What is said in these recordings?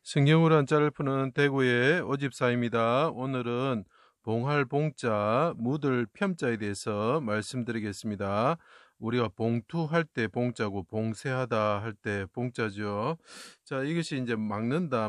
성경으로 한자를 푸는 대구의 오집사입니다. 오늘은 봉할 봉자, 묻을 편자에 대해서 말씀드리겠습니다. 우리가 봉투할 때 봉자고 봉쇄하다 할 때 봉자죠. 자, 이것이 이제 막는다,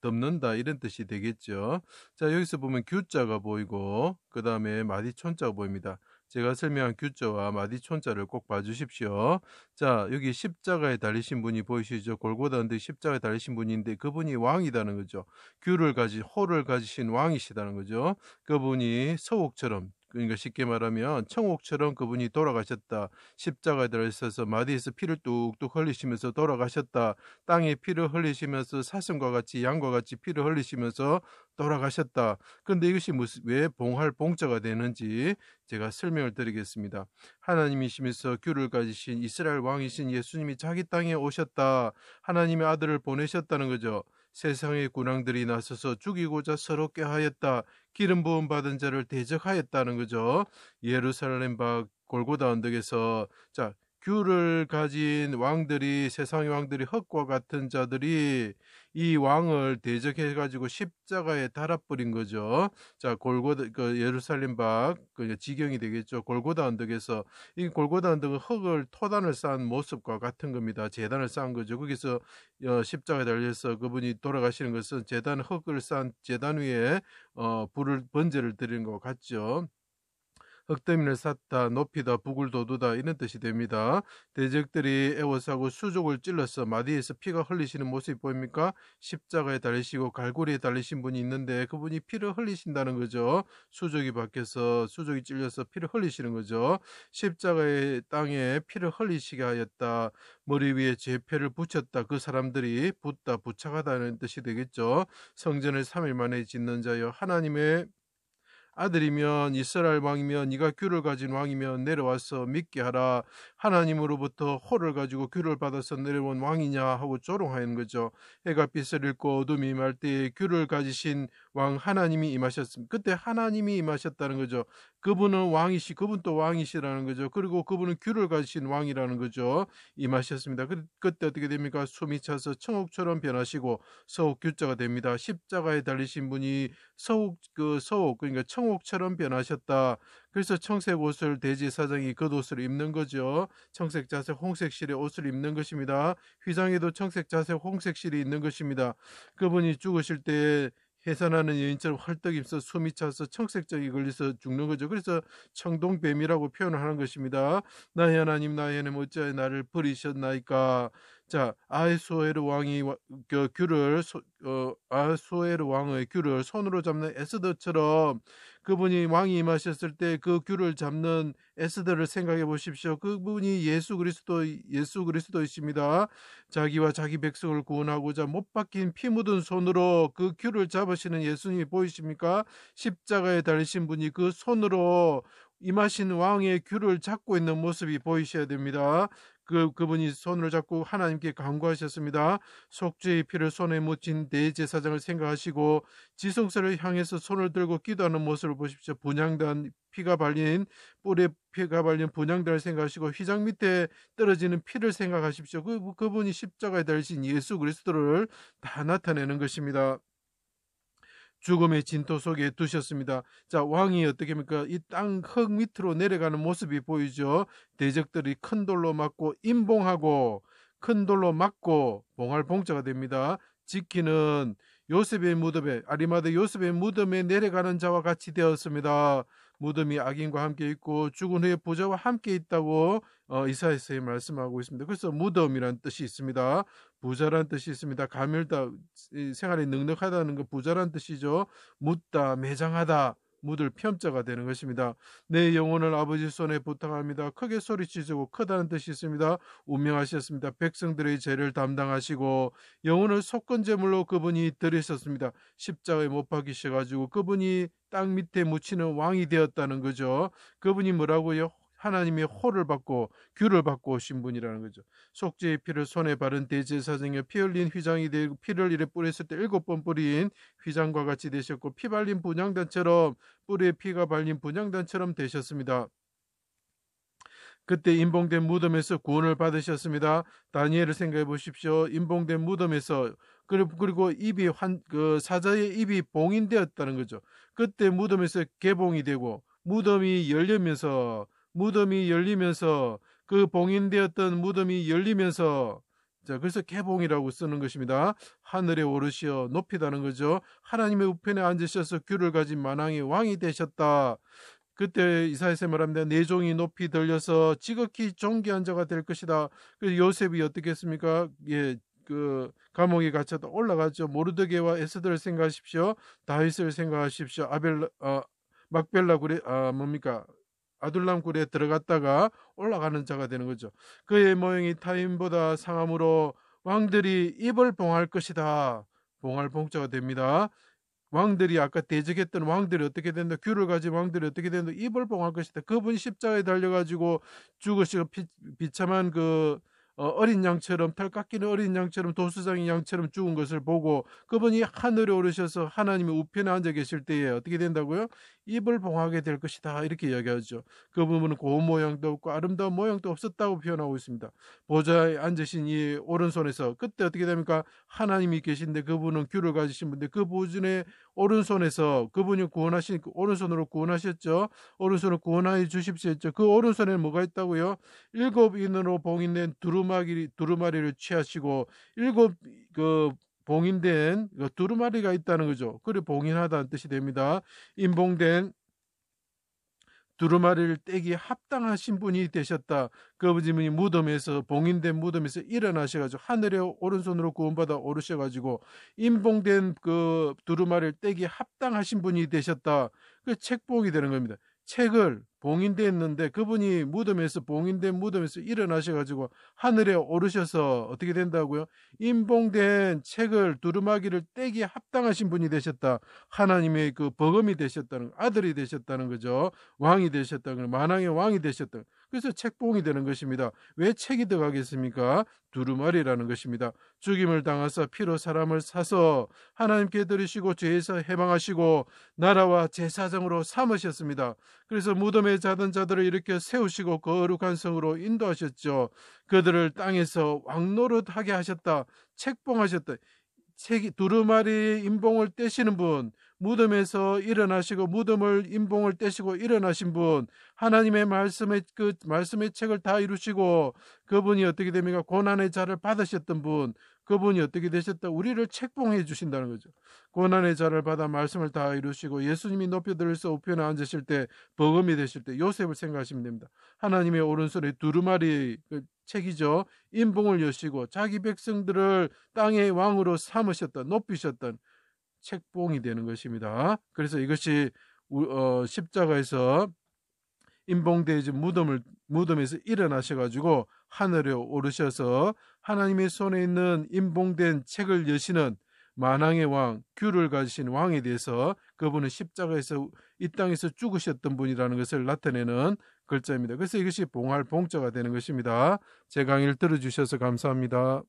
덮는다 이런 뜻이 되겠죠. 자, 여기서 보면 규자가 보이고 그 다음에 마디촌자가 보입니다. 제가 설명한 규자와 마디촌자를 꼭 봐주십시오. 자, 여기 십자가에 달리신 분이 보이시죠? 골고다 언덕 십자가에 달리신 분인데 그분이 왕이라는 거죠. 호를 가지신 왕이시다는 거죠. 그분이 서옥처럼, 그러니까 쉽게 말하면 청옥처럼 그분이 돌아가셨다. 십자가에 달리셔서 마디에서 피를 뚝뚝 흘리시면서 돌아가셨다. 땅에 피를 흘리시면서 사슴과 같이 양과 같이 피를 흘리시면서 돌아가셨다. 그런데 이것이 왜 봉할 봉자가 되는지 제가 설명을 드리겠습니다. 하나님이시면서 규를 가지신 이스라엘 왕이신 예수님이 자기 땅에 오셨다. 하나님의 아들을 보내셨다는 거죠. 세상의 군왕들이 나서서 죽이고자 서럽게 하였다. 기름 부음 받은 자를 대적하였다는 거죠. 예루살렘 밖 골고다 언덕에서 규를 가진 왕들이, 세상의 왕들이, 흙과 같은 자들이 이 왕을 대적해 가지고 십자가에 달아버린 거죠. 자, 골고다, 예루살렘 밖 지경이 되겠죠. 골고다 언덕에서, 이 골고다 언덕은 토단을 쌓은 모습과 같은 겁니다. 제단을 쌓은 거죠. 거기서 십자가에 달려서 그분이 돌아가시는 것은 흙을 쌓은 제단 위에 번제를 드리는 것 같죠. 흙더미를 쌓다, 높이다, 북을 돋우다 이런 뜻이 됩니다. 대적들이 애워싸고 수족을 찔러서 마디에서 피가 흘리시는 모습이 보입니까? 십자가에 달리시고 갈고리에 달리신 분이 있는데 그분이 피를 흘리신다는 거죠. 수족이 찔려서 피를 흘리시는 거죠. 십자가의 땅에 피를 흘리시게 하였다. 머리 위에 제패를 붙였다. 그 사람들이 붙다, 부착하다는 뜻이 되겠죠. 성전을 3일 만에 짓는 자여, 하나님의 아들이면, 이스라엘 왕이면, 네가 규를 가진 왕이면 내려와서 믿게 하라. 하나님으로부터 호를 가지고 규를 받아서 내려온 왕이냐 하고 조롱하는 거죠. 해가 빛을 잃고 어둠이 임할 때에 규를 가지신 왕 하나님이 임하셨습니다. 그때 하나님이 임하셨다는 거죠. 그분은 그분 또 왕이시라는 거죠. 그리고 그분은 규를 가지신 왕이라는 거죠. 임하셨습니다. 그때 어떻게 됩니까? 숨이 차서 청옥처럼 변하시고 서옥 규자가 됩니다. 십자가에 달리신 분이 그러니까 청옥처럼 변하셨다. 그래서 청색 옷을 대제사장이 겉옷을 입는 거죠. 청색 자색 홍색 실의 옷을 입는 것입니다. 휘장에도 청색 자색 홍색 실이 있는 것입니다. 그분이 죽으실 때 해산하는 여인처럼 헐떡 입서 숨이 차서 청색적이 걸려서 죽는 거죠. 그래서 청동뱀이라고 표현을 하는 것입니다. 나의 하나님, 나의 하나님, 어찌하여 나를 버리셨나이까. 자, 아하수에르 왕이 아하수에르 왕의 규를 손으로 잡는 에스더처럼 그분이 왕이 임하셨을 때 그 규를 잡는 에스더를 생각해 보십시오. 그분이 예수 그리스도이십니다. 자기와 자기 백성을 구원하고자 못 박힌 피 묻은 손으로 그 규를 잡으시는 예수님이 보이십니까? 십자가에 달리신 분이 그 손으로 임하신 왕의 규를 잡고 있는 모습이 보이셔야 됩니다. 그분이 손을 잡고 하나님께 간구하셨습니다. 속죄의 피를 손에 묻힌 대제사장을 생각하시고 지성소를 향해서 손을 들고 기도하는 모습을 보십시오. 분향단 피가 발린 뿔에 피가 발린 분향단을 생각하시고 휘장 밑에 떨어지는 피를 생각하십시오. 그분이 십자가에 달리신 예수 그리스도를 다 나타내는 것입니다. 죽음의 진토 속에 두셨습니다. 자, 왕이 어떻게 합니까? 이 땅 흙 밑으로 내려가는 모습이 보이죠. 대적들이 큰 돌로 맞고 임봉하고 큰 돌로 맞고 봉할 봉자가 됩니다. 지키는 아리마다 요셉의 무덤에 내려가는 자와 같이 되었습니다. 무덤이 악인과 함께 있고 죽은 후에 부자와 함께 있다고 이사야서에 말씀하고 있습니다. 그래서 무덤이라는 뜻이 있습니다. 부자란 뜻이 있습니다. 가멸다, 생활이 넉넉하다는 거 부자란 뜻이죠. 묻다, 매장하다, 묻을 편자가 되는 것입니다. 내 영혼을 아버지 손에 부탁합니다. 크게 소리치시고 크다는 뜻이 있습니다. 운명하셨습니다. 백성들의 죄를 담당하시고 영혼을 속건제물로 그분이 들으셨습니다. 십자가에 못 박이셔가지고 그분이 땅 밑에 묻히는 왕이 되었다는 거죠. 그분이 뭐라고요? 하나님의 호를 받고 규를 받고 오신 분이라는 거죠. 속죄의 피를 손에 바른 대제사장이 피 흘린 휘장이 되고 피를 이래 뿌렸을 때 7번 뿌린 휘장과 같이 되셨고 피 발린 분향단처럼 뿔에 피가 발린 분향단처럼 되셨습니다. 그때 임봉된 무덤에서 구원을 받으셨습니다. 다니엘을 생각해 보십시오. 임봉된 무덤에서 그리고 입이 사자의 입이 봉인되었다는 거죠. 그때 무덤에서 개봉이 되고 무덤이 열리면서 그 봉인되었던 무덤이 열리면서 자, 그래서 개봉이라고 쓰는 것입니다. 하늘에 오르시어 높이다는 거죠. 하나님의 우편에 앉으셔서 규를 가진 만왕의 왕이 되셨다. 그때 이사야서 말합니다. 내 종이 높이 들려서 지극히 존귀한 자가 될 것이다. 그래서 요셉이 어떻게 했습니까? 예, 감옥에 갇혔다 올라가죠. 모르드게와 에스더를 생각하십시오. 다윗을 생각하십시오. 막벨라 굴에 뭡니까? 아둘람 굴에 들어갔다가 올라가는 자가 되는 거죠. 그의 모형이 타인보다 상함으로 왕들이 입을 봉할 것이다. 봉할 봉자가 됩니다. 왕들이 아까 대적했던 왕들이 어떻게 된다? 규를 가진 왕들이 어떻게 된다? 입을 봉할 것이다. 그분 십자가에 달려가지고 죽으시고 비참한 어린 양처럼 털 깎이는 어린 양처럼 도수장인 양처럼 죽은 것을 보고 그분이 하늘에 오르셔서 하나님의 우편에 앉아 계실 때에 어떻게 된다고요? 입을 봉하게 될 것이다. 이렇게 이야기하죠. 그 부분은 고운 모양도 없고 아름다운 모양도 없었다고 표현하고 있습니다. 보좌에 앉으신 이 오른손에서 그때 어떻게 됩니까? 하나님이 계신데 그분은 규를 가지신 분인데 그 보좌의 오른손에서 그분이 구원하신 오른손으로 구원하셨죠. 오른손으로 구원하여 주십시오 했죠. 그 오른손에 뭐가 있다고요? 7인으로 봉인된 두루마리를 취하시고 7 봉인된 두루마리가 있다는 거죠. 그래 봉인하다는 뜻이 됩니다. 임봉된 두루마리를 떼기에 합당하신 분이 되셨다. 그분이 봉인된 무덤에서 일어나셔가지고 하늘에 오른손으로 구원받아 오르셔가지고 임봉된 그 두루마리를 떼기에 합당하신 분이 되셨다. 그 책봉이 되는 겁니다. 책을 봉인됐는데 그분이 봉인된 무덤에서 일어나셔가지고 하늘에 오르셔서 어떻게 된다고요? 임봉된 책을 두루마기를 떼기에 합당하신 분이 되셨다. 하나님의 그 버금이 되셨다는 아들이 되셨다는 거죠. 왕이 되셨다는 거, 만왕의 왕이 되셨다. 그래서 책봉이 되는 것입니다. 왜 책이 들어가겠습니까? 두루마리라는 것입니다. 죽임을 당하사 피로 사람을 사서 하나님께 드리시고 죄에서 해방하시고 나라와 제사장으로 삼으셨습니다. 그래서 무덤에 자던 자들을 일으켜 세우시고 거룩한 성으로 인도하셨죠. 그들을 땅에서 왕노릇하게 하셨다. 책봉하셨다. 두루마리 임봉을 떼시는 분, 무덤에서 일어나시고 무덤을 임봉을 떼시고 일어나신 분, 하나님의 말씀의 책을 다 이루시고 그분이 어떻게 됩니까? 고난의 자를 받으셨던 분, 그분이 어떻게 되셨다? 우리를 책봉해 주신다는 거죠. 고난의 자를 받아 말씀을 다 이루시고 예수님이 높이 들어서 우편에 앉으실 때 버금이 되실 때 요셉을 생각하시면 됩니다. 하나님의 오른손에 두루마리 책이죠. 임봉을 여시고 자기 백성들을 땅의 왕으로 삼으셨던 높이셨던 책봉이 되는 것입니다. 그래서 이것이 십자가에서 임봉되지 무덤에서 일어나셔가지고 하늘에 오르셔서 하나님의 손에 있는 임봉된 책을 여시는 만왕의 왕, 규를 가지신 왕에 대해서 그분은 십자가에서 이 땅에서 죽으셨던 분이라는 것을 나타내는 글자입니다. 그래서 이것이 봉할 봉자가 되는 것입니다. 제 강의를 들어주셔서 감사합니다.